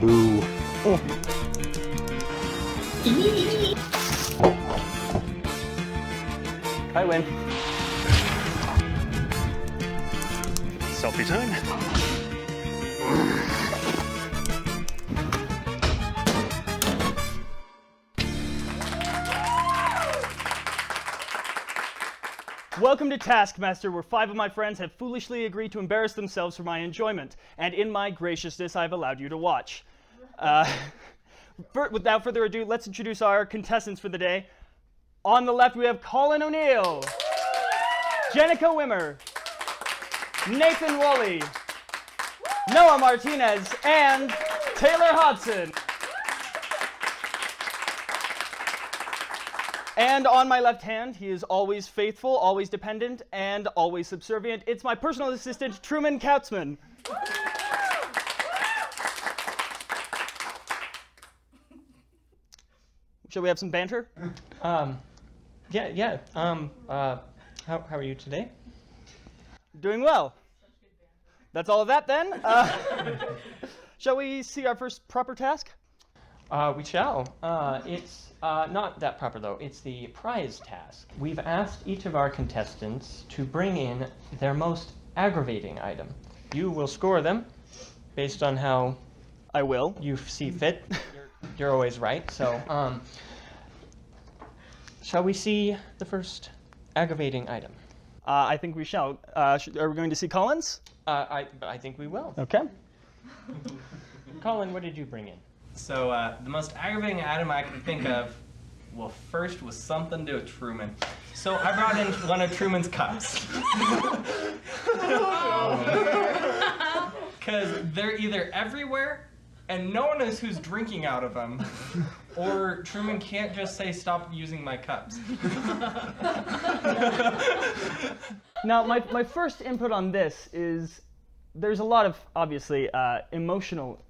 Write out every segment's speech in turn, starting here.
Ooh. Oh. I win. Selfie time. Welcome to Taskmaster, where 5 of my friends have foolishly agreed to embarrass themselves for my enjoyment, and in my graciousness, I've allowed you to watch. Without further ado, let's introduce our contestants for the day. On the left, we have Colin O'Neill, Jenika Wimmer, Nathan Woolley, Noah Martinez, and Taylor Hodson. And on my left hand, he is always faithful, always dependent, and always subservient. It's my personal assistant, Truman Kautzman. Shall we have some banter? How are you today? Doing well. That's all of that then. Shall we see our first proper task? We shall. It's not that proper, though. It's the prize task. We've asked each of our contestants to bring in their most aggravating item. You will score them based on how I will. you see fit. You're always right. So, shall we see the first aggravating item? I think we shall. Are we going to see Colin's? I think we will. Okay. Colin, what did you bring in? So the most aggravating item I can think of, well, first was something to do with Truman. So I brought in one of Truman's cups. Because they're either everywhere and no one knows who's drinking out of them, or Truman can't just say stop using my cups. Now, my first input on this is there's a lot of, obviously, emotional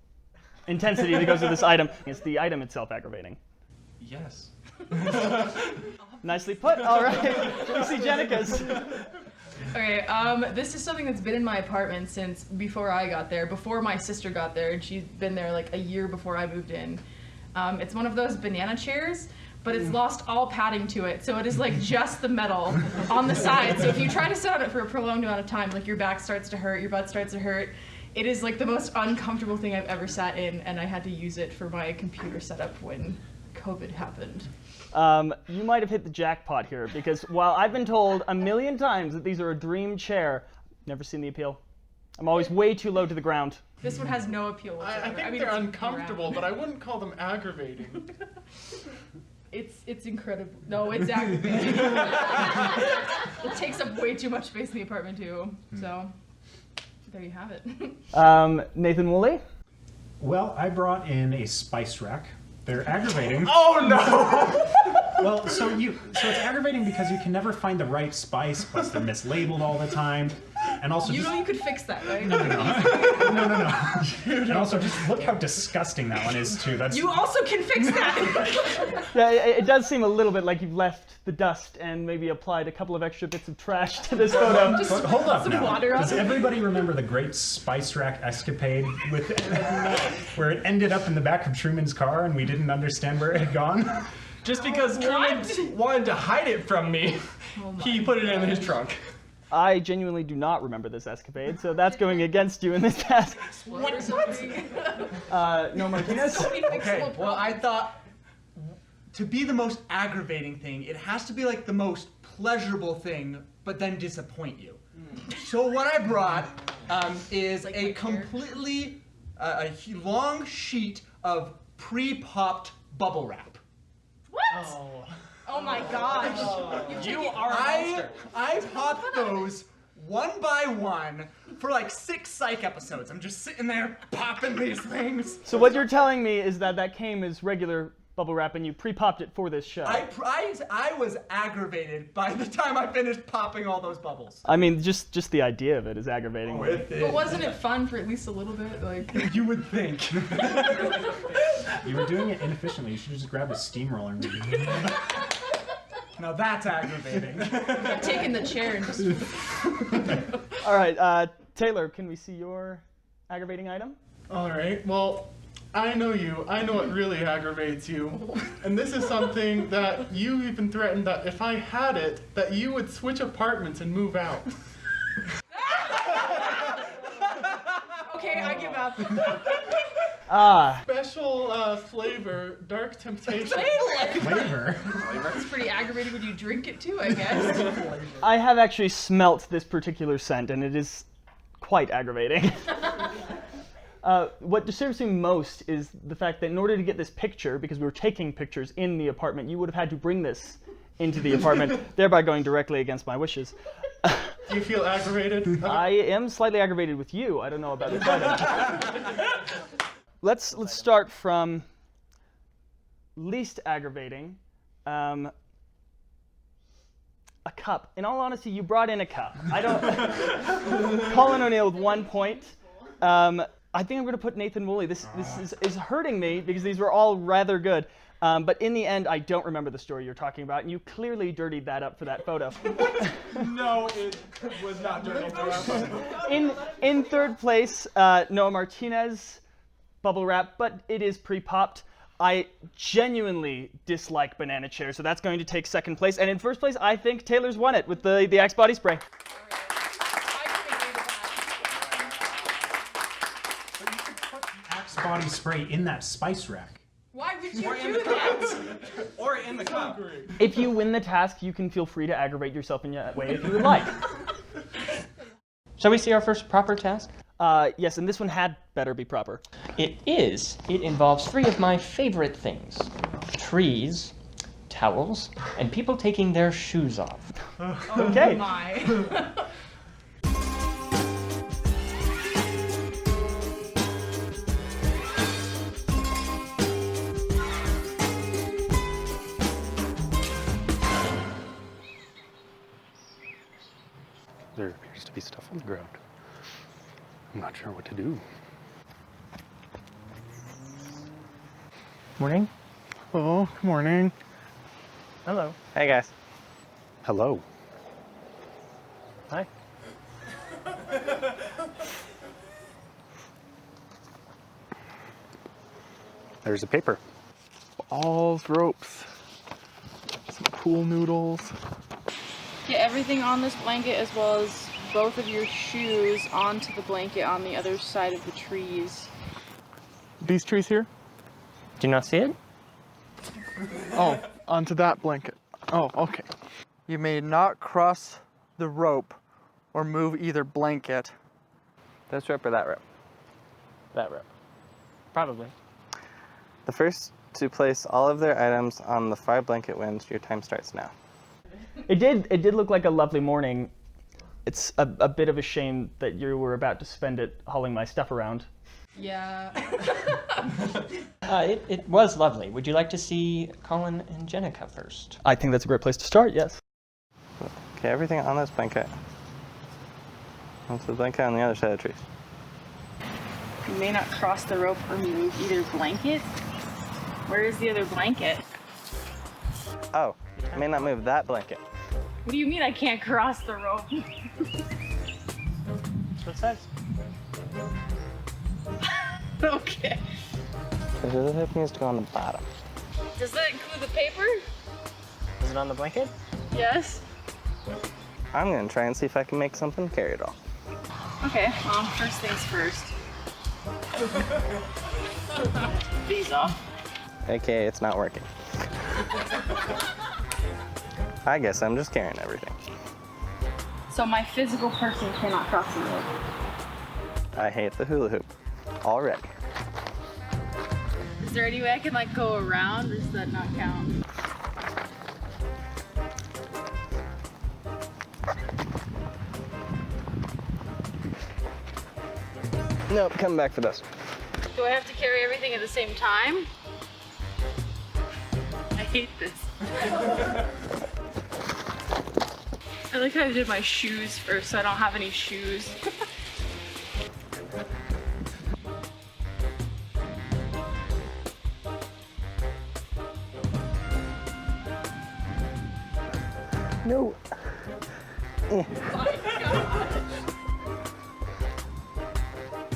intensity that goes with this item. Is the item itself aggravating? Yes. Nicely put. All right. Let me see Jenika's. Okay, this is something that's been in my apartment since before I got there, before my sister got there, and she's been there like a year before I moved in. It's one of those banana chairs, but it's lost all padding to it, so it is like just the metal on the side. So if you try to sit on it for a prolonged amount of time, like your back starts to hurt, your butt starts to hurt. It is like the most uncomfortable thing I've ever sat in, and I had to use it for my computer setup when COVID happened. You might have hit the jackpot here, because while I've been told a million times that these are a dream chair, never seen the appeal. I'm always way too low to the ground. This one has no appeal whatsoever. I think they're uncomfortable, but I wouldn't call them aggravating. It's incredible. No, it's aggravating. It takes up way too much space in the apartment too. So there you have it. Nathan Woolley? Well, I brought in a spice rack. They're aggravating. Oh no! Well, so it's aggravating because you can never find the right spice, plus they're mislabeled all the time. And also You know you could fix that, right? No. And also just look how disgusting that one is too. You also can fix that! Yeah, it does seem a little bit like you've left the dust and maybe applied a couple of extra bits of trash to this photo. Just But hold up some now. water on Does it. everybody remember the great spice rack escapade with where it ended up in the back of Truman's car and we didn't understand where it had gone? Just because Truman wanted to hide it from me, he put it in his trunk. I genuinely do not remember this escapade, so that's going against you in this task. What? No Martinez? Okay, well, I thought to be the most aggravating thing, it has to be like the most pleasurable thing, but then disappoint you. So what I brought is Like a my chair? completely long sheet of pre-popped bubble wrap. What? Oh my gosh. You are a monster. I popped those one by one for like 6 psych episodes. I'm just sitting there popping these things. So what you're telling me is that came as regular bubble wrap and you pre-popped it for this show. I was aggravated by the time I finished popping all those bubbles. I mean, just the idea of it is aggravating. But wasn't it fun for at least a little bit? Like You would think. You were doing it inefficiently. You should have just grabbed a steamroller. Now that's aggravating. taking the chair and just All right, Taylor, can we see your aggravating item? All right. Well, I know you. I know what really aggravates you. And this is something that you even threatened that if I had it, that you would switch apartments and move out. Okay, I give up. Special flavor, dark temptation. Flavor. It's pretty aggravating when you drink it too, I guess. I have actually smelt this particular scent, and it is quite aggravating. What disturbs me most is the fact that in order to get this picture, because we were taking pictures in the apartment, you would have had to bring this into the apartment, thereby going directly against my wishes. Do you feel aggravated? I am slightly aggravated with you. I don't know about this item. Let's start from least aggravating. A cup. In all honesty, you brought in a cup. I don't. Colin O'Neill with 1 point. I think I'm going to put Nathan Woolley. This is hurting me because these were all rather good. But in the end, I don't remember the story you're talking about, and you clearly dirtied that up for that photo. No, it was not dirty for us. In third place, Noah Martinez, bubble wrap, but it is pre-popped. I genuinely dislike banana chairs, so that's going to take second place. And in first place, I think Taylor's won it with the Axe body spray. Axe body spray in that spice rack. Why would you do that? Or in the cup. If you win the task, you can feel free to aggravate yourself in that way if you would like. Shall we see our first proper task? Yes, and this one had better be proper. It is. It involves 3 of my favorite things. Trees, towels, and people taking their shoes off. Okay. Oh my. There appears to be stuff on the ground. I'm not sure what to do. Morning. Oh, good morning. Hello. Hey guys. Hello. Hi. There's a paper. Balls, ropes, some pool noodles. Get everything on this blanket as well as both of your shoes onto the blanket on the other side of the trees. These trees here? Do you not see it? Oh, onto that blanket. Oh, okay. You may not cross the rope or move either blanket. This rope or that rope? That rope. Probably. The first to place all of their items on the 5 blanket wins. Your time starts now. It did look like a lovely morning. It's a bit of a shame that you were about to spend it hauling my stuff around. Yeah. It was lovely. Would you like to see Colin and Jenika first? I think that's a great place to start, yes. Okay, everything on this blanket. Onto the blanket on the other side of the trees. You may not cross the rope or move either blanket. Where is the other blanket? Oh, I may not move that blanket. What do you mean I can't cross the rope? That's what it says. Okay. The hula hoop needs to go on the bottom. Does that include the paper? Is it on the blanket? Yes. I'm gonna try and see if I can make something carry it all. Okay, well, first things first. These off. Okay, it's not working. I guess I'm just carrying everything. So my physical person cannot cross the rope. I hate the hula hoop already. Is there any way I can like go around or does that not count? Nope, come back for this. Do I have to carry everything at the same time? I hate this. I like how I did my shoes first, so I don't have any shoes. No.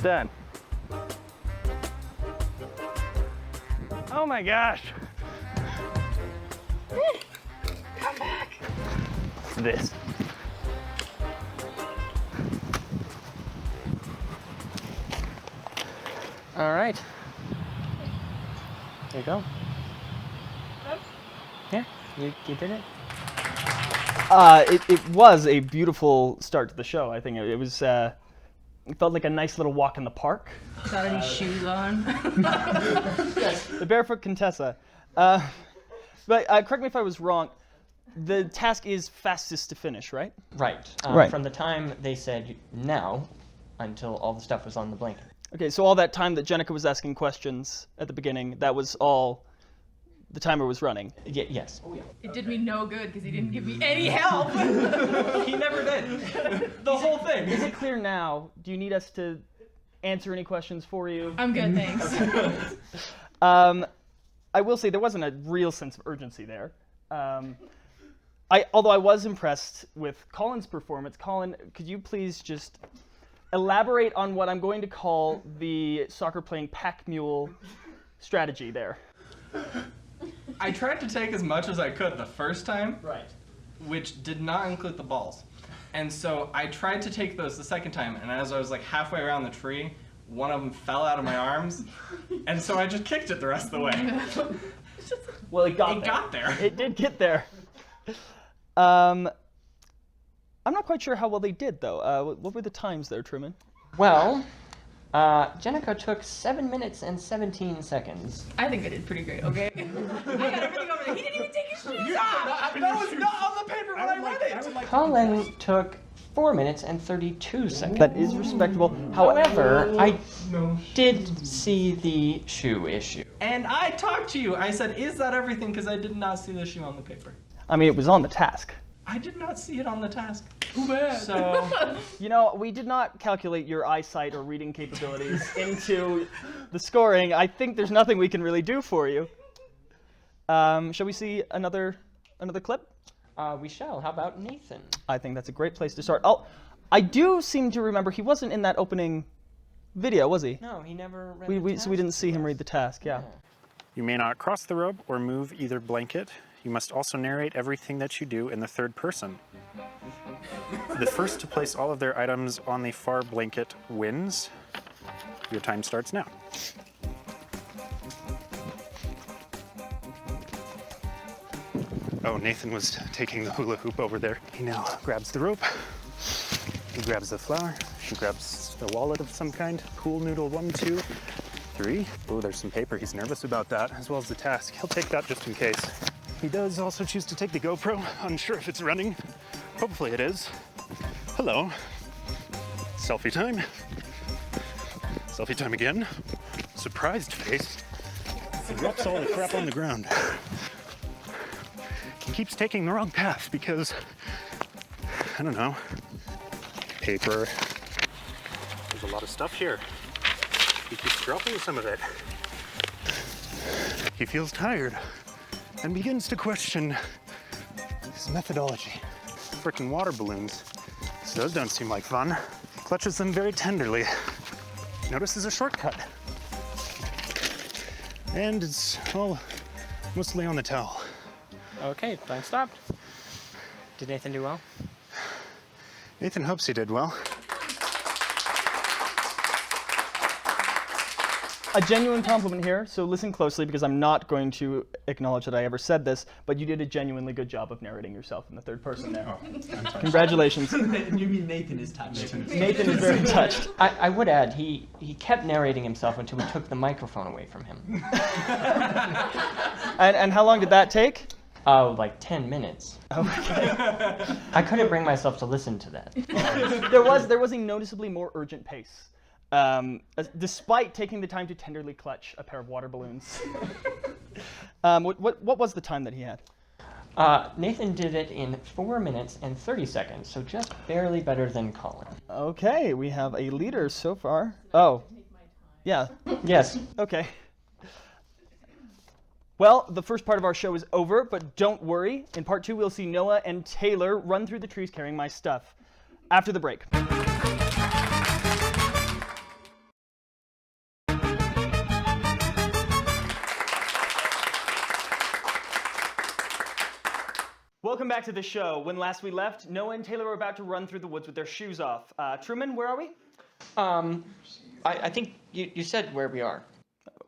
Done. Oh my gosh. Come back. What's this? All right. There you go. Yeah, you did it. It was a beautiful start to the show. I think it was. It felt like a nice little walk in the park. Got any shoes on? The barefoot Contessa. But correct me if I was wrong. The task is fastest to finish, right? Right. Right. From the time they said now until all the stuff was on the blanket. Okay, so all that time that Jenika was asking questions at the beginning, that was all the timer was running. Yes. Oh, yeah. It did me no good because he didn't give me any help. He never did. The whole thing. Is it clear now? Do you need us to answer any questions for you? I'm good, thanks. I will say there wasn't a real sense of urgency there. Although I was impressed with Colin's performance. Colin, could you please just elaborate on what I'm going to call the soccer playing pack mule strategy there? I tried to take as much as I could the first time, Right. which did not include the balls. And so I tried to take those the second time, and as I was like halfway around the tree, one of them fell out of my arms, and so I just kicked it the rest of the way. Well, it got there. It did get there. I'm not quite sure how well they did, though. What were the times there, Truman? Well, Jenika took 7 minutes and 17 seconds. I think I did pretty great, okay? I got everything over there. He didn't even take his shoes off! That was not on the paper when I read it! Colin took 4 minutes and 32 seconds. That is respectable. However, I did see the shoe issue. And I talked to you. I said, is that everything? Because I did not see the shoe on the paper. I mean, it was on the task. I did not see it on the task. Too bad. So, You know, we did not calculate your eyesight or reading capabilities into the scoring. I think there's nothing we can really do for you. Shall we see another clip? We shall. How about Nathan? I think that's a great place to start. I do seem to remember he wasn't in that opening video, was he? No, he never read So we didn't see him read the task, yeah. You may not cross the rope or move either blanket. You must also narrate everything that you do in the third person. The first to place all of their items on the far blanket wins. Your time starts now. Oh, Nathan was taking the hula hoop over there. He now grabs the rope. He grabs the flower. He grabs a wallet of some kind. Pool noodle 1, 2, 3. Oh, there's some paper. He's nervous about that, as well as the task. He'll take that just in case. He does also choose to take the GoPro. Unsure if it's running. Hopefully it is. Hello. Selfie time. Selfie time again. Surprised face. He drops all the crap on the ground. He keeps taking the wrong path because, I don't know, paper. There's a lot of stuff here. He keeps dropping some of it. He feels tired and begins to question his methodology. Frickin' water balloons. So those don't seem like fun. Clutches them very tenderly. Notices a shortcut. And it's all mostly on the towel. Okay, time stopped. Did Nathan do well? Nathan hopes he did well. A genuine compliment here, so listen closely because I'm not going to acknowledge that I ever said this, but you did a genuinely good job of narrating yourself in the third person there. Congratulations. You mean Nathan is touched. Nathan is very touched. I would add, he kept narrating himself until we took the microphone away from him. And how long did that take? Oh, like 10 minutes. Okay. I couldn't bring myself to listen to that. There was a noticeably more urgent pace, despite taking the time to tenderly clutch a pair of water balloons. What was the time that he had? Nathan did it in 4 minutes and 30 seconds, so just barely better than Colin. Okay, we have a leader so far. Oh, yeah. Yes. Okay. Well, the first part of our show is over, but don't worry. In part 2, we'll see Noah and Taylor run through the trees carrying my stuff. After the break. welcome back to the show. When last we left, Noah and Taylor were about to run through the woods with their shoes off. Truman, where are we? I think you said where we are.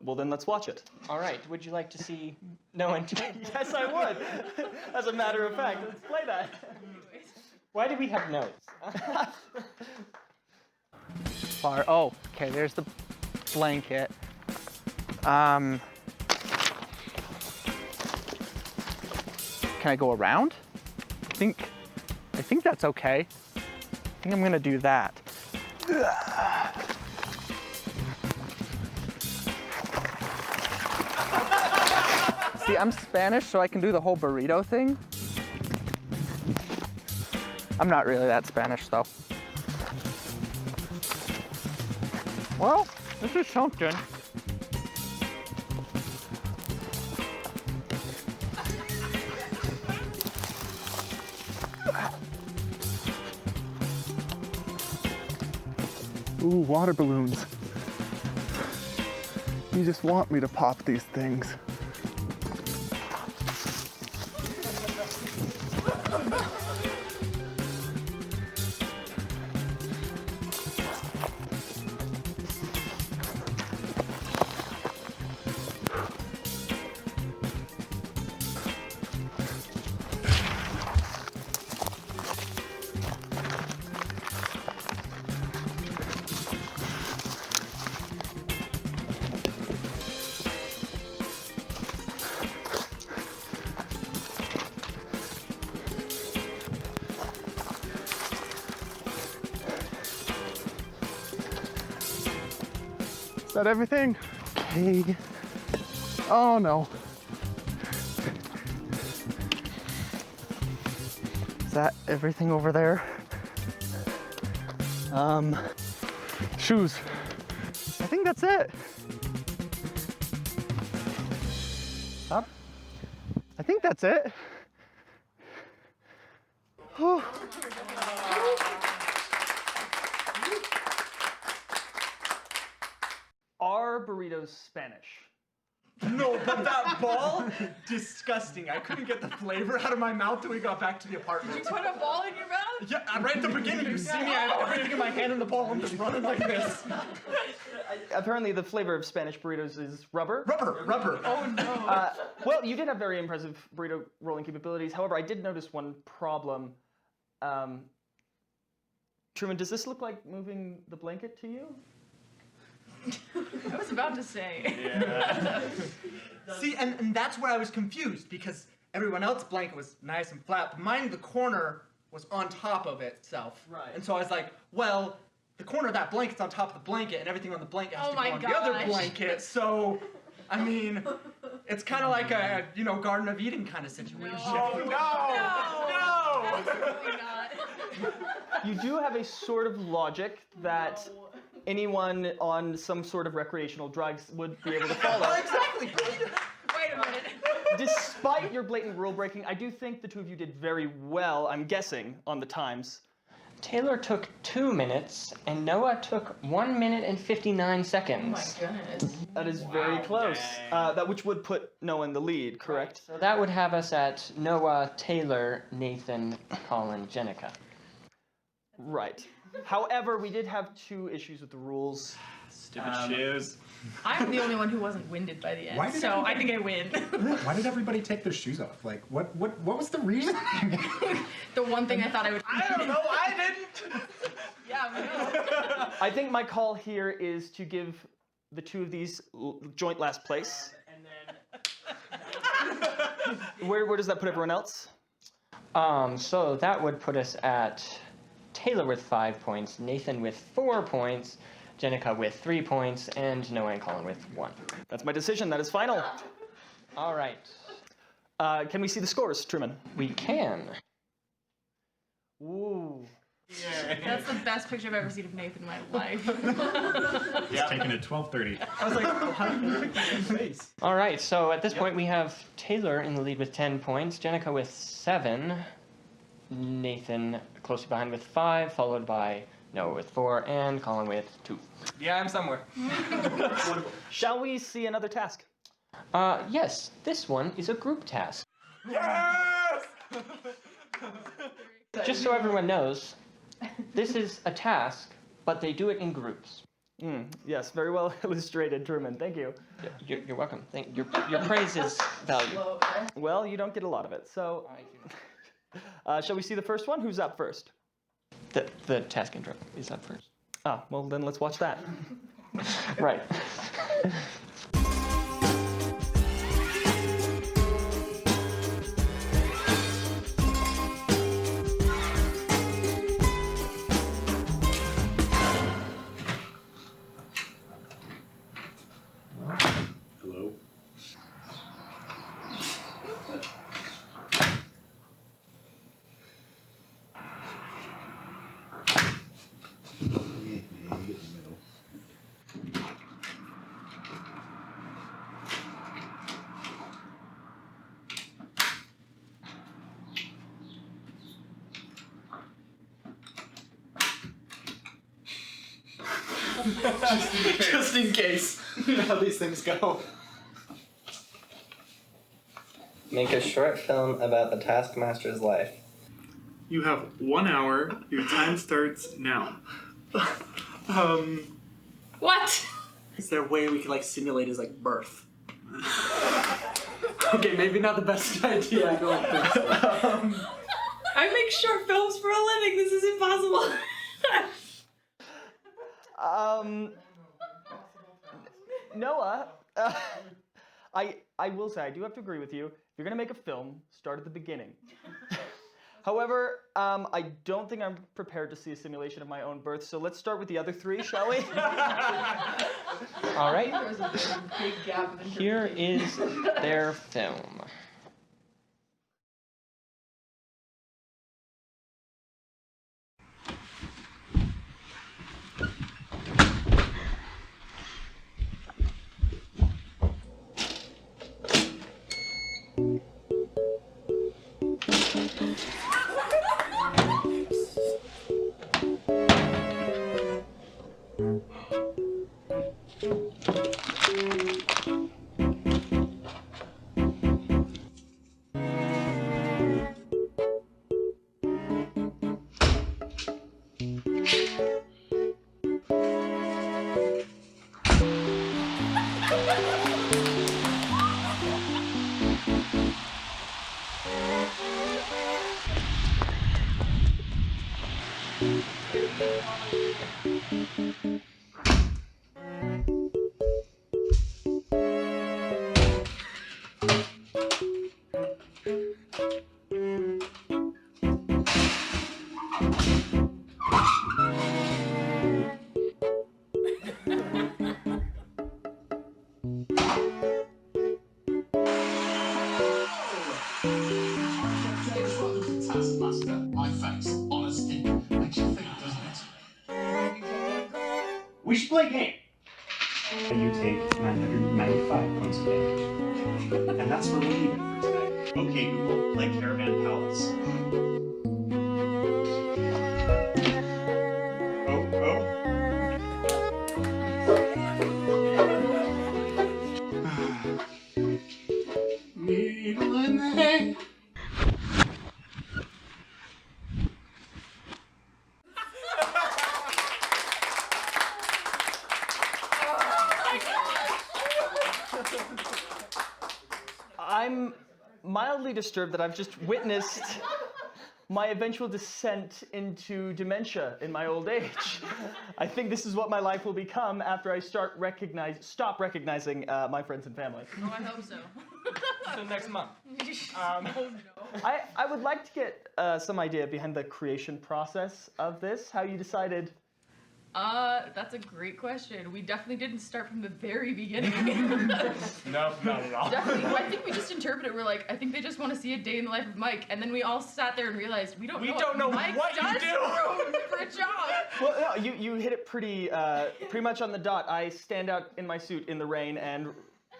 Well, then let's watch it. All right. Would you like to see Noah and Taylor? Yes, I would. As a matter of fact, let's play that. Why do we have notes? Oh, okay, there's the blanket. Can I go around? I think that's okay. I think I'm gonna do that. See, I'm Spanish, so I can do the whole burrito thing. I'm not really that Spanish, though. Well, this is something. Ooh, water balloons. You just want me to pop these things. Is that everything? Okay. Oh no. Is that everything over there? Shoes. I think that's it. Stop. I think that's it. Whew. Are burritos Spanish? No, but that ball, disgusting. I couldn't get the flavor out of my mouth till we got back to the apartment. You put a ball in your mouth? Yeah, right at the beginning, you see me, I have everything in my hand and the ball, I'm just running like this. Apparently the flavor of Spanish burritos is rubber. Rubber. Oh no. Well, you did have very impressive burrito rolling capabilities. However, I did notice one problem. Truman, does this look like moving the blanket to you? I was about to say. Yeah. See, and that's where I was confused, because everyone else's blanket was nice and flat, but mine, the corner, was on top of itself. Right. And so I was like, well, the corner of that blanket's on top of the blanket, and everything on the blanket has Oh to go my on the other gosh. blanket, so, I mean, it's kind of like a, Garden of Eden kind of situation. No. Absolutely not. You do have a sort of logic that anyone on some sort of recreational drugs would be able to follow. Exactly. Wait a minute. Despite your blatant rule breaking, I do think the two of you did very well, I'm guessing, on the times. Taylor took 2 minutes, and Noah took 1 minute and 59 seconds. Oh my goodness. That is very close. Which would put Noah in the lead, correct? So that would have us at Noah, Taylor, Nathan, Colin, Jenika. Right. However, we did have 2 issues with the rules. Stupid shoes. I'm the only one who wasn't winded by the end, Why did so I everybody- think I win. Why did everybody take their shoes off? Like, what was the reason? The one thing I thought I would. I don't know, I didn't. Yeah, I know. I think my call here is to give the 2 of these joint last place. Where does that put everyone else? So that would put us at Taylor with 5 points, Nathan with 4 points, Jenika with 3 points, and Noah and Colin with 1. That's my decision. That is final. All right. Can we see the scores, Truman? We can. Ooh. That's the best picture I've ever seen of Nathan in my life. It's taken at 12:30. I was like, how did you pick that face? All right, so at this point we have Taylor in the lead with 10 points, Jenika with 7, Nathan closely behind with 5, followed by Noah with 4, and Colin with 2. Yeah, I'm somewhere. Shall we see another task? Yes, this one is a group task. Yes! Just so everyone knows, this is a task, but they do it in groups. Yes, very well illustrated, Truman. Thank you. You're welcome. Your praise is valued. Well, you don't get a lot of it, so... shall we see the first one? Who's up first? The task intro is up first. Ah, well then let's watch that. Right. Hello? Just in case. You know how these things go. Make a short film about the Taskmaster's life. You have 1 hour. Your time starts now. What? Is there a way we could like simulate his like birth? Okay, maybe not the best idea. I don't think so. I make short films for a living. This is impossible. Noah, I will say, I do have to agree with you. If you're going to make a film, start at the beginning. However, I don't think I'm prepared to see a simulation of my own birth, so let's start with the other three, shall we? All right. There's a big gap of Here is their film. Taskmaster, my face, honesty, makes you think, doesn't it? We should play a game. And you take 995 points of damage. And that's where we'll leave it for today. Okay, Google, play Caravan Palace. Needle in the hay. I'm mildly disturbed that I've just witnessed my eventual descent into dementia in my old age. I think this is what my life will become after I stop recognizing my friends and family. Oh, I hope so. So next month. Oh no. I would like to get some idea behind the creation process of this, how you decided. That's a great question. We definitely didn't start from the very beginning. No, not at all. Definitely. I think we just interpreted. We're like, I think they just want to see a day in the life of Mike, and then we all sat there and realized we don't know what Mike does for a job. Well, no, you hit it pretty much on the dot. I stand out in my suit in the rain and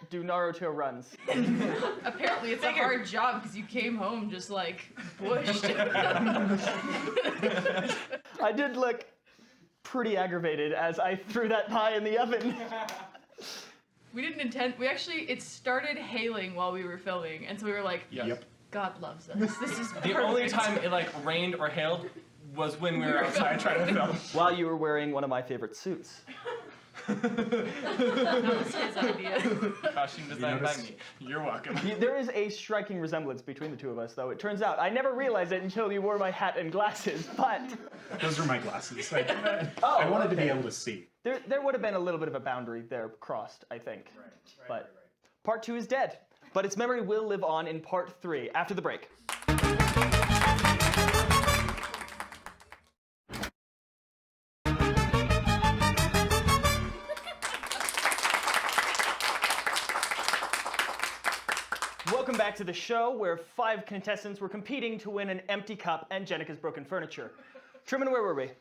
do Naruto runs. Apparently, it's a hard job because you came home just like bushed. I did look pretty aggravated as I threw that pie in the oven. We didn't intend. It started hailing while we were filming, and so we were like, Yes. Yep. God loves us. This is The only perfect. time it like rained or hailed was when we were outside trying to film. While you were wearing one of my favorite suits. That was his idea. Costume designed by me. You're welcome. There is a striking resemblance between the two of us, though. It turns out I never realized it until you wore my hat and glasses. But Those are my glasses. I wanted to be able to see. there would have been a little bit of a boundary there crossed, I think. But part 2 is dead. But its memory will live on in part 3 after the break. Welcome back to the show where 5 contestants were competing to win an empty cup and Jenika's broken furniture. Truman, where were we?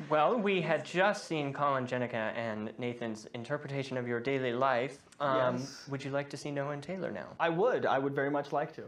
Well, we had just seen Colin, Jenika, and Nathan's interpretation of your daily life. Yes. Would you like to see Noah and Taylor now? I would very much like to.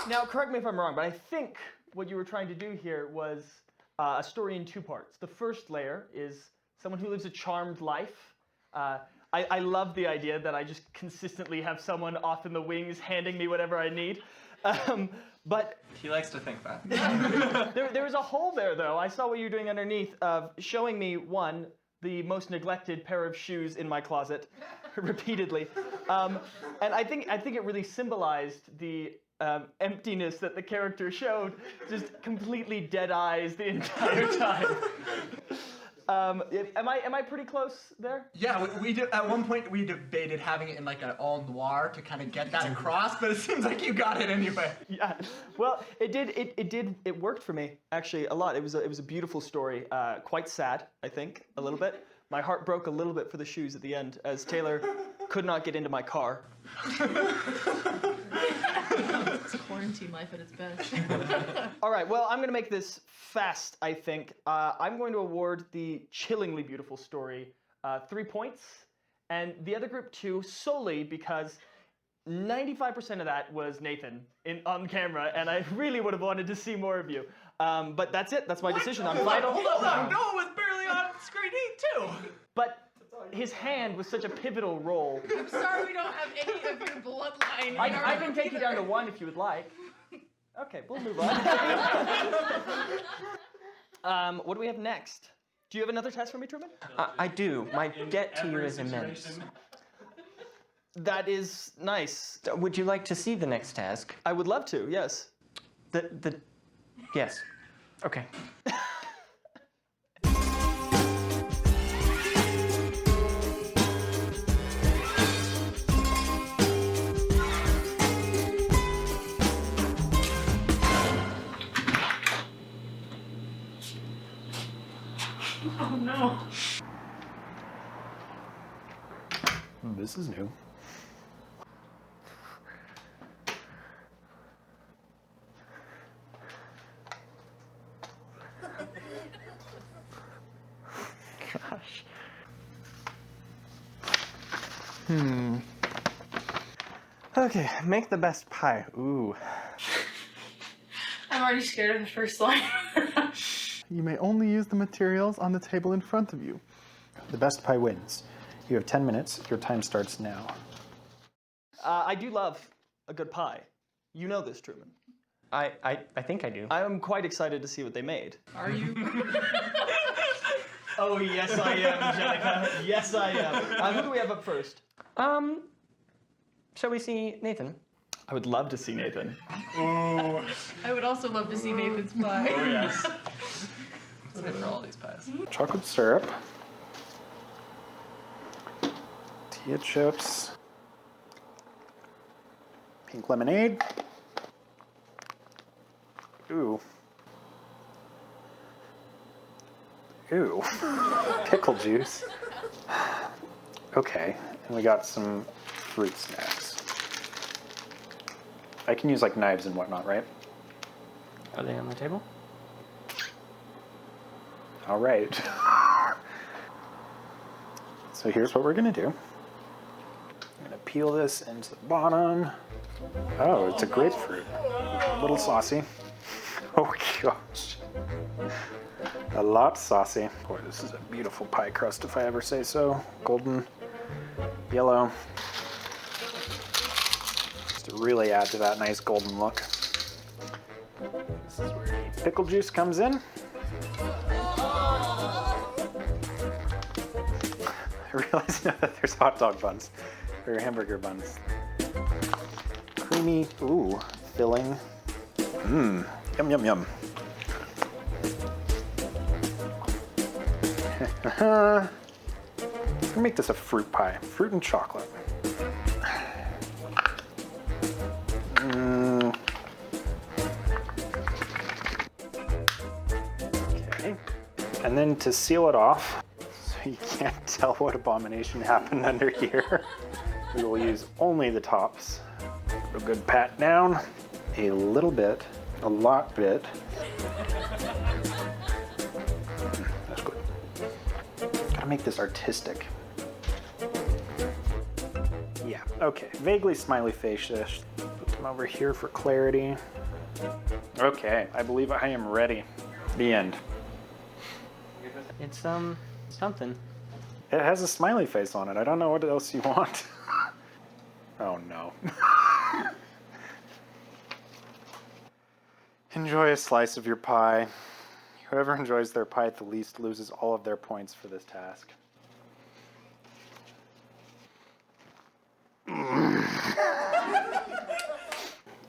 Now, correct me if I'm wrong, but I think what you were trying to do here was a story in 2 parts. The first layer is someone who lives a charmed life. I love the idea that I just consistently have someone off in the wings handing me whatever I need. But he likes to think that. there was a hole there, though. I saw what you were doing underneath, showing me, one, the most neglected pair of shoes in my closet, repeatedly. And I think it really symbolized the emptiness that the character showed, just completely dead eyes the entire time. Am I pretty close there? Yeah, we did, at one point we debated having it in like an all noir to kind of get that across, but it seems like you got it anyway. Yeah, well, it worked for me actually a lot. It was a beautiful story, quite sad, I think, a little bit. My heart broke a little bit for the shoes at the end, as Taylor could not get into my car. It's quarantine life at its best. All right, well, I'm going to make this fast, I think. I'm going to award the chillingly beautiful story 3 points, and the other group 2 solely because 95% of that was Nathan on camera, and I really would have wanted to see more of you. But that's it. That's my decision. I'm final. Hold on. Noah was barely on screen too. But his hand was such a pivotal role. I'm sorry we don't have any of your bloodline. I can take you down to 1 if you would like. Okay, we'll move on. What do we have next? Do you have another test for me, Truman? I do. My debt to you is immense. That is nice. Would you like to see the next task? I would love to, yes. Yes. Okay. no. This is new. Gosh. Okay, make the best pie. Ooh. I'm already scared of the first line. You may only use the materials on the table in front of you. The best pie wins. You have 10 minutes. Your time starts now. I do love a good pie. You know this, Truman. I think I do. I am quite excited to see what they made. Are you? Oh, yes, I am, Jenika. Yes, I am. Who do we have up first? Shall we see Nathan? I would love to see Nathan. Oh. I would also love to see Nathan's pie. Oh, yes. Let's get for all these pies. Chocolate syrup. Tia chips. Pink lemonade. Ooh. Ooh. Pickle juice. Okay, and we got some fruit snacks. I can use like knives and whatnot, right? Are they on the table? All right. So here's what we're gonna do. I'm gonna peel this into the bottom. Oh, it's a grapefruit. A little saucy. Oh gosh. A lot saucy. Boy, this is a beautiful pie crust if I ever say so. Golden, yellow. Just to really add to that nice golden look. This is where the pickle juice comes in. I realize now that there's hot dog buns, or hamburger buns. Creamy, ooh, filling. Mmm, yum, yum, yum. Let's make this a fruit pie. Fruit and chocolate. Okay. And then to seal it off, so you can't tell what abomination happened under here, we will use only the tops. A good pat down, a little bit, a lot bit. That's good. Gotta make this artistic. Yeah, okay, vaguely smiley face-ish. Put them over here for clarity. Okay, I believe I am ready. The end. It's something. It has a smiley face on it. I don't know what else you want. Oh no. Enjoy a slice of your pie. Whoever enjoys their pie the least loses all of their points for this task.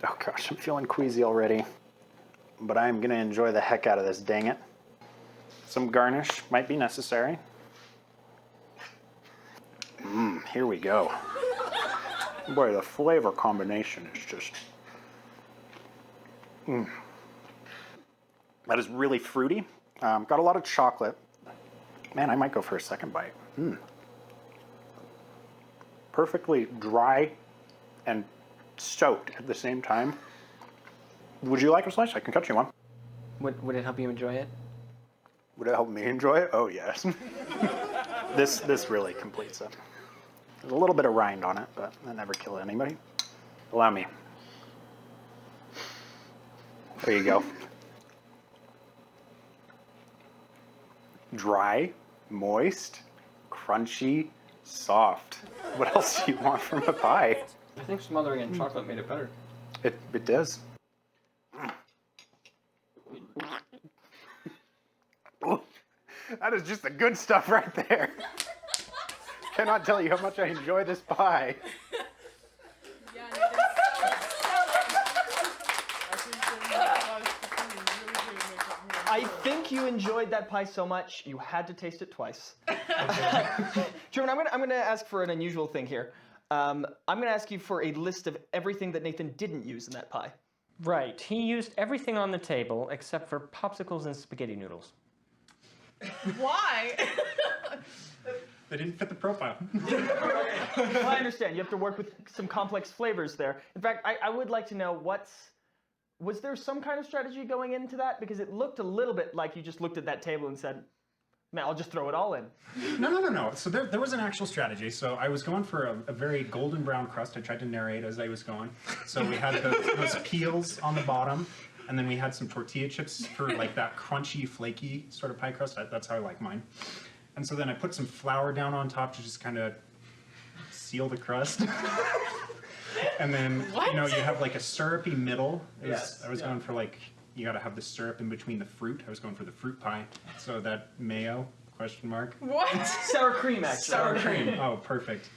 Oh gosh, I'm feeling queasy already. But I'm gonna enjoy the heck out of this, dang it. Some garnish might be necessary. Here we go. Boy, the flavor combination is just... That is really fruity. Got a lot of chocolate. Man, I might go for a second bite. Perfectly dry and soaked at the same time. Would you like a slice? I can cut you one. Would it help you enjoy it? Would it help me enjoy it? Oh, yes. This really completes it. There's a little bit of rind on it, but that never killed anybody. Allow me. There you go. Dry, moist, crunchy, soft. What else do you want from a pie? I think smothering in chocolate made it better. It does. That is just the good stuff right there. Cannot tell you how much I enjoy this pie. I think you enjoyed that pie so much you had to taste it twice. Truman, I'm gonna ask for an unusual thing here. I'm gonna ask you for a list of everything that Nathan didn't use in that pie. Right. He used everything on the table except for popsicles and spaghetti noodles. Why? They didn't fit the profile. Well, I understand. You have to work with some complex flavors there. In fact, I would like to know was there some kind of strategy going into that? Because it looked a little bit like you just looked at that table and said, man, I'll just throw it all in. No. So there was an actual strategy. So I was going for a very golden brown crust. I tried to narrate as I was going. So we had those peels on the bottom, and then we had some tortilla chips for like that crunchy, flaky sort of pie crust. That's how I like mine. And so then I put some flour down on top to just kind of seal the crust. And then, you have like a syrupy middle. I was going for like, you gotta have the syrup in between the fruit. I was going for the fruit pie. So that mayo, question mark. What? Sour cream, actually. Sour cream. Oh, perfect.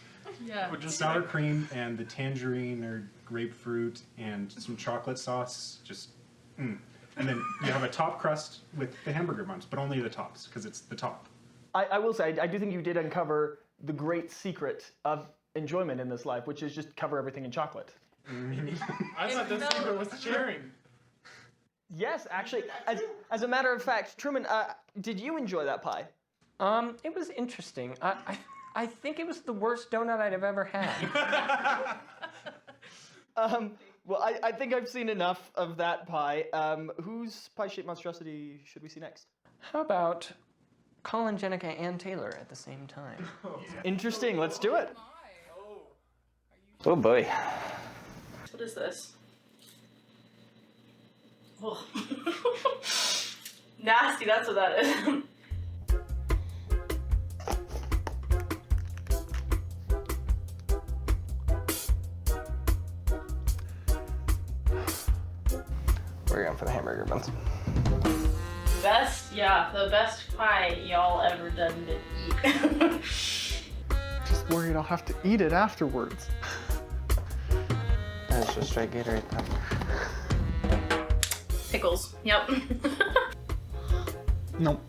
Yeah. Sour cream and the tangerine or grapefruit and some chocolate sauce. And then you have a top crust with the hamburger buns, but only the tops, because it's the top. I will say, I do think you did uncover the great secret of enjoyment in this life, which is just cover everything in chocolate. I thought the secret was sharing. Yes, actually, as a matter of fact, Truman, did you enjoy that pie? It was interesting. I think it was the worst donut I'd have ever had. Well, I think I've seen enough of that pie. Whose pie-shaped monstrosity should we see next? How about Colin, Jenika, and Taylor at the same time? Interesting. Let's do it. Oh boy. What is this? Oh. Nasty, that's what that is. We're going for the hamburger buns. The best pie y'all ever done to eat. Just worried I'll have to eat it afterwards. That's just straight Gatorade pie. Pickles, yep. Nope.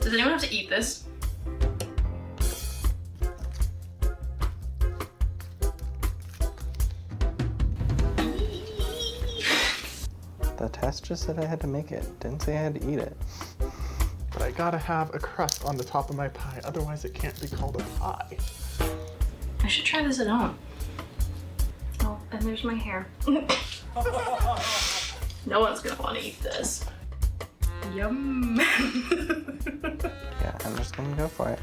Does anyone have to eat this? The test just said I had to make it. Didn't say I had to eat it. But I gotta have a crust on the top of my pie, otherwise it can't be called a pie. I should try this at home. Oh, and there's my hair. No one's gonna want to eat this. Yum. Yeah, I'm just gonna go for it.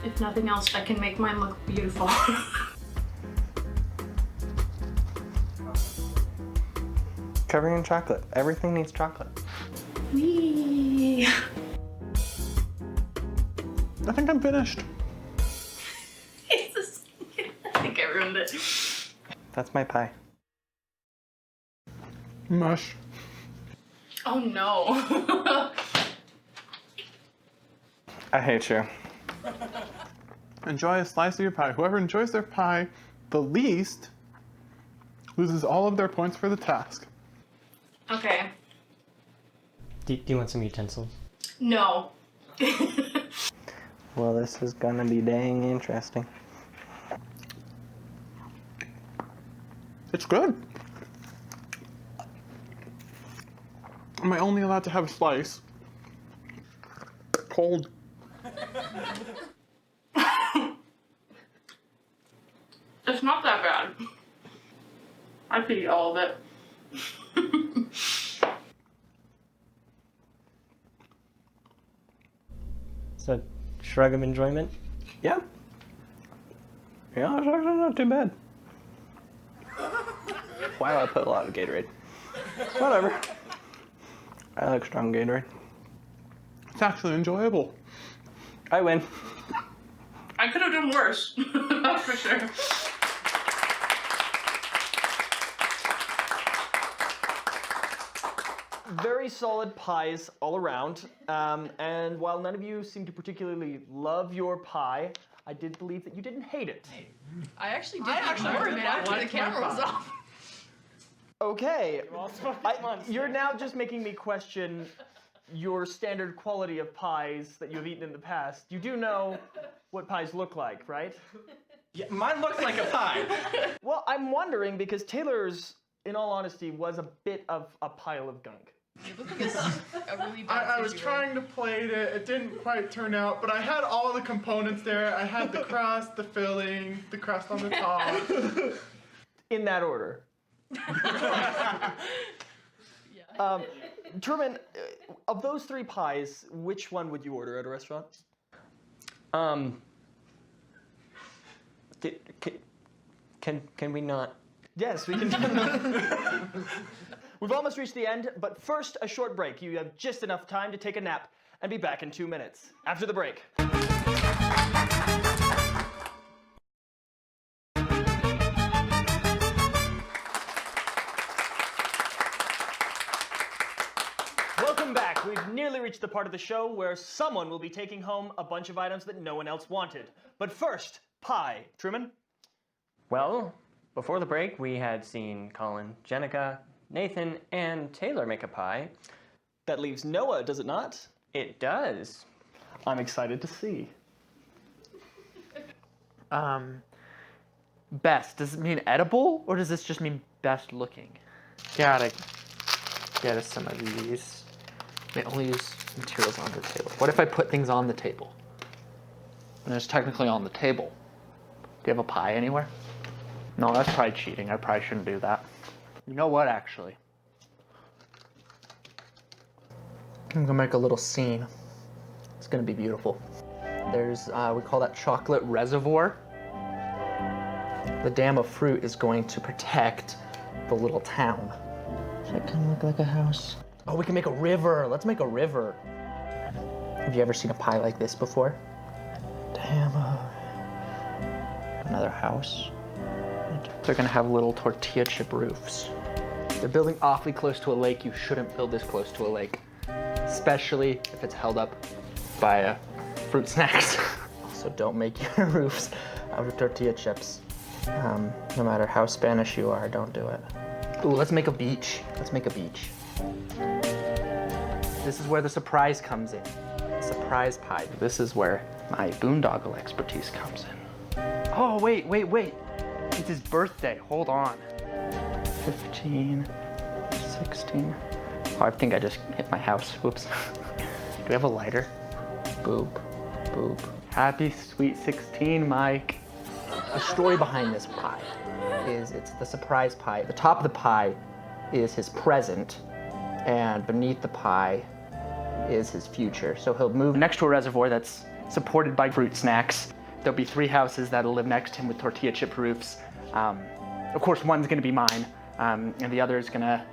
If nothing else, I can make mine look beautiful. Covering in chocolate. Everything needs chocolate. Whee! I think I'm finished. I think I ruined it. That's my pie. Mush. Oh no. I hate you. Enjoy a slice of your pie. Whoever enjoys their pie the least loses all of their points for the task. Okay. Do you want some utensils? No. Well, this is gonna be dang interesting. It's good. Am I only allowed to have a slice? Cold. It's not that bad. I could eat all of it. Is that shrug of enjoyment? Yeah. Yeah, it's actually not too bad. Wow, I put a lot of Gatorade. Whatever. I like strong Gatorade. It's actually enjoyable. I win. I could have done worse. That's for sure. Very solid pies all around. And while none of you seem to particularly love your pie, I did believe that you didn't hate it. I actually did ignore it after the camera was off. Okay. You're now just making me question your standard quality of pies that you've eaten in the past. You do know what pies look like, right? Yeah, mine looked like a pie. Well, I'm wondering because Taylor's, in all honesty, was a bit of a pile of gunk. It looked like a really bad I was sushi roll. trying to plate it. It didn't quite turn out, but I had all the components there. I had the crust, the filling, the crust on the top. In that order. Truman, of those 3 pies, which one would you order at a restaurant? Can we not? Yes, we can. We've almost reached the end, but first, a short break. You have just enough time to take a nap and be back in 2 minutes. After the break. Welcome back. We've nearly reached the part of the show where someone will be taking home a bunch of items that no one else wanted. But first, pie. Truman? Well, before the break, we had seen Colin, Jenika, Nathan, and Taylor make a pie. That leaves Noah, does it not? It does. I'm excited to see. Best. Does it mean edible, or does this just mean best looking? Gotta get us some of these. I only use materials on the table. What if I put things on the table? And it's technically on the table. Do you have a pie anywhere? No, that's probably cheating. I probably shouldn't do that. You know what, actually? I'm gonna make a little scene. It's gonna be beautiful. There's, we call that chocolate reservoir. The dam of fruit is going to protect the little town. Does that kind of look like a house? Oh, we can make a river. Let's make a river. Have you ever seen a pie like this before? Dam of... Another house. They're gonna have little tortilla chip roofs. They're building awfully close to a lake. You shouldn't build this close to a lake, especially if it's held up by fruit snacks. So don't make your roofs out of tortilla chips. No matter how Spanish you are, don't do it. Ooh, let's make a beach. Let's make a beach. This is where the surprise comes in. Surprise pie. This is where my boondoggle expertise comes in. Oh, wait. It's his birthday. Hold on. 15, 16. Oh, I think I just hit my house. Whoops. Do we have a lighter? Boop. Happy sweet 16, Mike. A story behind this pie is it's the surprise pie. The top of the pie is his present, and beneath the pie is his future. So he'll move next to a reservoir that's supported by fruit snacks. There'll be 3 houses that'll live next to him with tortilla chip roofs. Of course, one's gonna be mine, and the other is gonna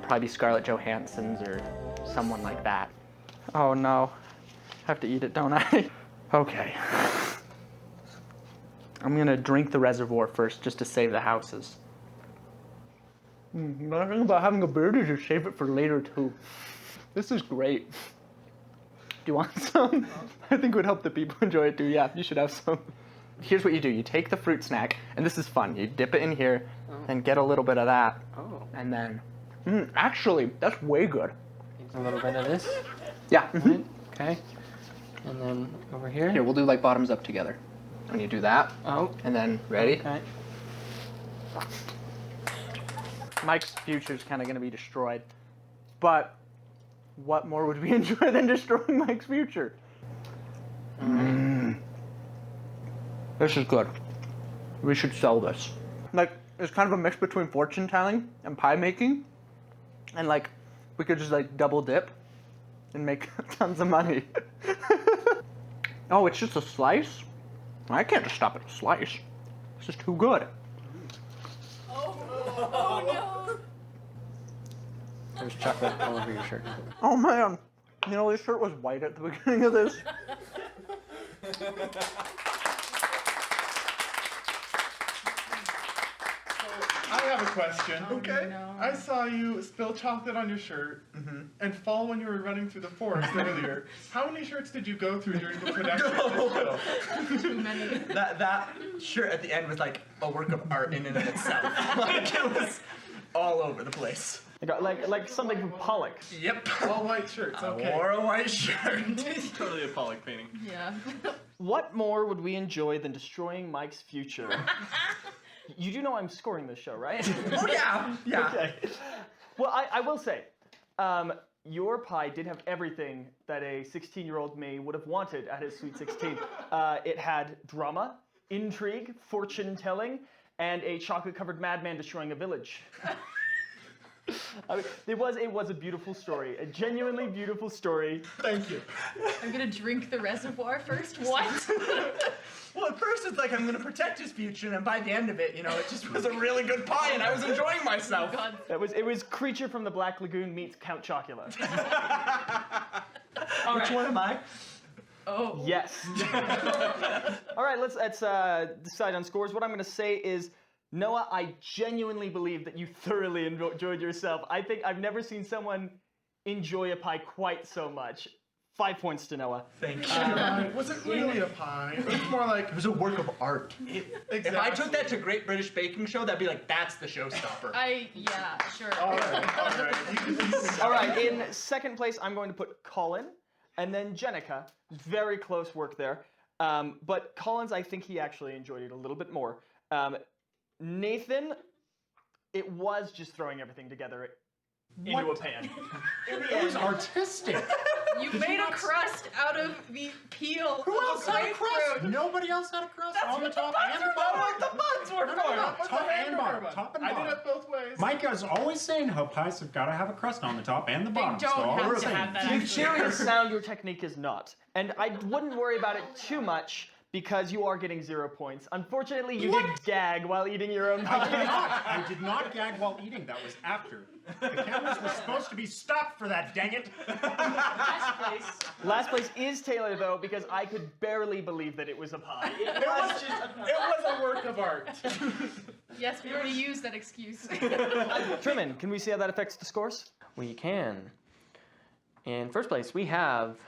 probably be Scarlett Johansson's or someone like that. Oh no, I have to eat it, don't I? Okay. I'm gonna drink the reservoir first just to save the houses. The thing about having a beard is you save it for later too. This is great. Do you want some? I think it would help the people enjoy it too. Yeah, you should have some. Here's what you do. You take the fruit snack, and this is fun. You dip it in here and get a little bit of that. Oh. And then, actually, that's way good. A little bit of this. Yeah. Okay. And then over here. Here, we'll do like bottoms up together. And you do that. Oh. And then, ready? Okay. Mike's future's kind of going to be destroyed. But what more would we enjoy than destroying Mike's future? This is good. We should sell this. Like, it's kind of a mix between fortune telling and pie making. And like, we could just like double dip and make tons of money. Oh, it's just a slice? I can't just stop at a slice. This is too good. Oh no! There's chocolate all over your shirt. Oh man, you know, this shirt was white at the beginning of this. I have a question. Okay. No. I saw you spill chocolate on your shirt and fall when you were running through the forest earlier. How many shirts did you go through during the production? Too many. That shirt at the end was like a work of art in and of itself. Like it was all over the place. Like something from Pollock. Yep. All white shirts, okay. I wore a white shirt. Totally a Pollock painting. Yeah. What more would we enjoy than destroying Mike's future? You do know I'm scoring this show, right? Oh yeah, yeah. Okay. Well, I will say, your pie did have everything that a 16-year-old me would have wanted at his Sweet 16. It had drama, intrigue, fortune-telling, and a chocolate-covered madman destroying a village. I mean, it was a beautiful story, a genuinely beautiful story. Thank you. I'm gonna drink the reservoir first. What? Well, at first it's like I'm gonna protect his future, and by the end of it, you know, it just was a really good pie, and I was enjoying myself. God. It was Creature from the Black Lagoon meets Count Chocula. Which one am I? Oh. Yes. All right, let's decide on scores. What I'm gonna say is, Noah, I genuinely believe that you thoroughly enjoyed yourself. I think I've never seen someone enjoy a pie quite so much. 5 points to Noah. Thank It wasn't really a pie. It was more like It was a work of art. If I took that to Great British Baking Show, that'd be like, that's the showstopper. Yeah, sure. All right. All right, in second place, I'm going to put Colin, and then Jenika. Very close work there. But Colin's, I think he actually enjoyed it a little bit more. Nathan, it was just throwing everything together into a pan. It was artistic. You made a crust out of the peel. Who else had a crust? grapefruit. Nobody else had a crust That's on the what top the and the buns bottom. are for. The buns were for. Top and bottom. Top and I bottom. did it both ways. Micah's always saying how pies have got to have a crust on the top and the bottom. don't so all have we're to saying. have that. To Actually. serious sound, your technique is not. And I wouldn't worry about it too much because you are getting 0 points. Unfortunately, you did gag while eating your own pie. I did not gag while eating. That was after. The cameras were supposed to be stopped for that, dang it. Last place is Taylor, though, because I could barely believe that it was a pie. It was a work of art. Yes, we already used that excuse. Truman, can we see how that affects the scores? We can. In first place, we have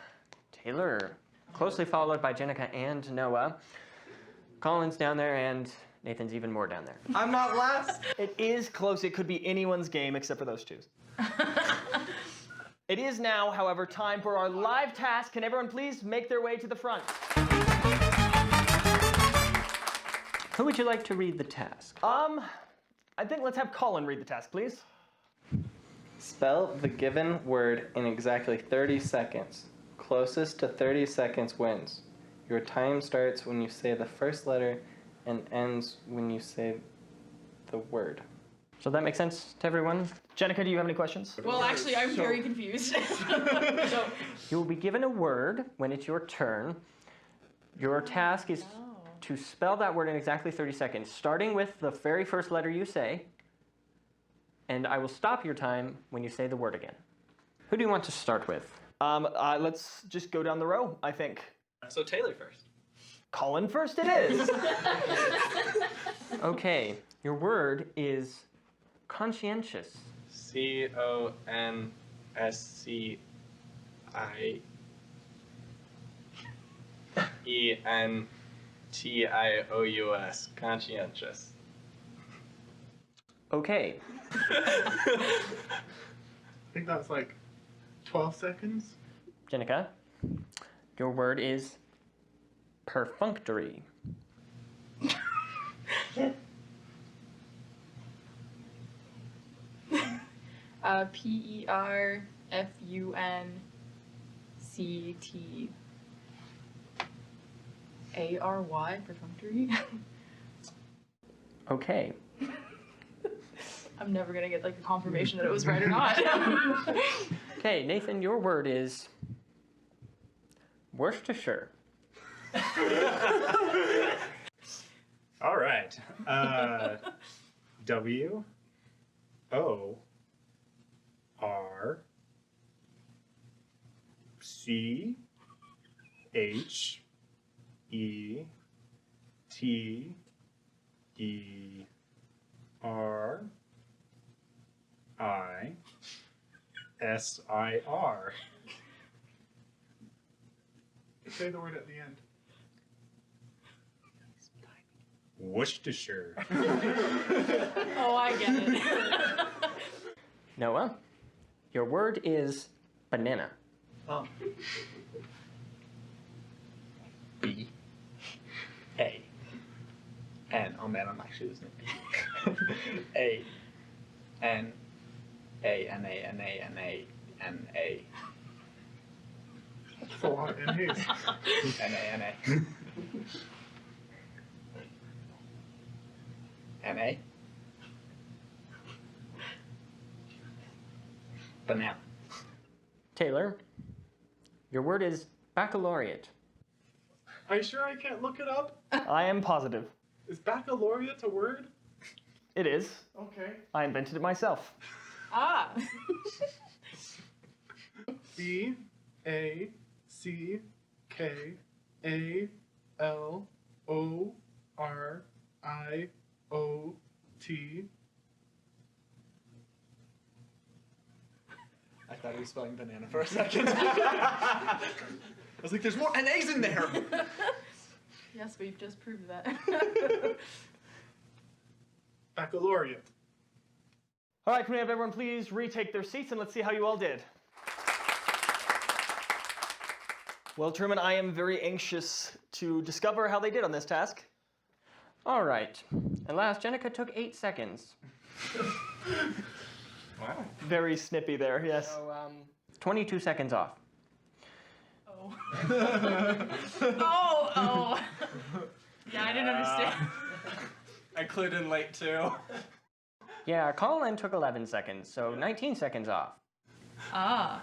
Taylor, closely followed by Jenika and Noah. Colin's down there, and Nathan's even more down there. I'm not last. It is close. It could be anyone's game except for those two. It is now, however, time for our live task. Can everyone please make their way to the front? Who would you like to read the task? I think let's have Colin read the task, please. Spell the given word in exactly 30 seconds. Closest to 30 seconds wins. Your time starts when you say the first letter and ends when you say the word. So that makes sense to everyone? Jenika, do you have any questions? Well, actually, I'm very confused. So, You will be given a word when it's your turn. Your task is to spell that word in exactly 30 seconds, starting with the very first letter you say, and I will stop your time when you say the word again. Who do you want to start with? Let's just go down the row, I think. So Taylor first. Colin first it is. Okay, your word is conscientious. CONSCIENTIOUS. Conscientious. Okay, I think that's like 12 seconds. Jenika, your word is perfunctory. PERFUNCTARY, perfunctory. Okay, I'm never gonna get like a confirmation that it was right or not. okay, Nathan, your word is Worcestershire. All right. W O R C H E T E R I S I R. Say the word at the end. Worcestershire. Oh, I get it. Noah, your word is banana. Oh. N. Oh man, I'm actually losing it. A. N. A. N. A. N. A. N. A. N. A. That's a lot of N's. N. A. N. A. N. A. Banana. Taylor, your word is baccalaureate. Are you sure I can't look it up? I am positive. Is baccalaureate a word? It is. Okay. I invented it myself. Ah. B A C K A L O R I O T. I thought he was spelling banana for a second. I was like, there's more NAs in there. Yes, we've just proved that. Baccalaureate. All right, can we have everyone please retake their seats and let's see how you all did. Well, Truman, I am very anxious to discover how they did on this task. All right. At last, Jenika took 8 seconds. Wow. Very snippy there, yes. So, 22 seconds off. Oh. Oh. Yeah, I didn't understand. I clued in late too. Yeah, Colin took 11 seconds, so 19 seconds off. Ah.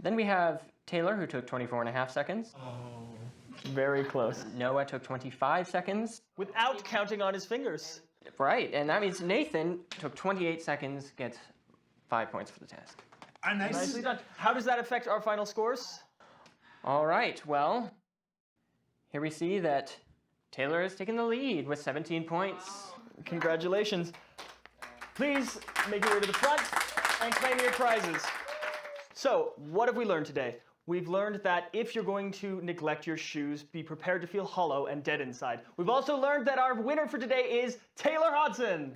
Then we have Taylor, who took 24.5 seconds. Very close. Noah took 25 seconds. Without counting on his fingers. Right, and that means Nathan took 28 seconds, gets 5 points for the task. Nicely done. How does that affect our final scores? All right, well, here we see that Taylor has taken the lead with 17 points. Congratulations. Please make your way to the front and claim your prizes. So, what have we learned today? We've learned that if you're going to neglect your shoes, be prepared to feel hollow and dead inside. We've also learned that our winner for today is Taylor Hodson.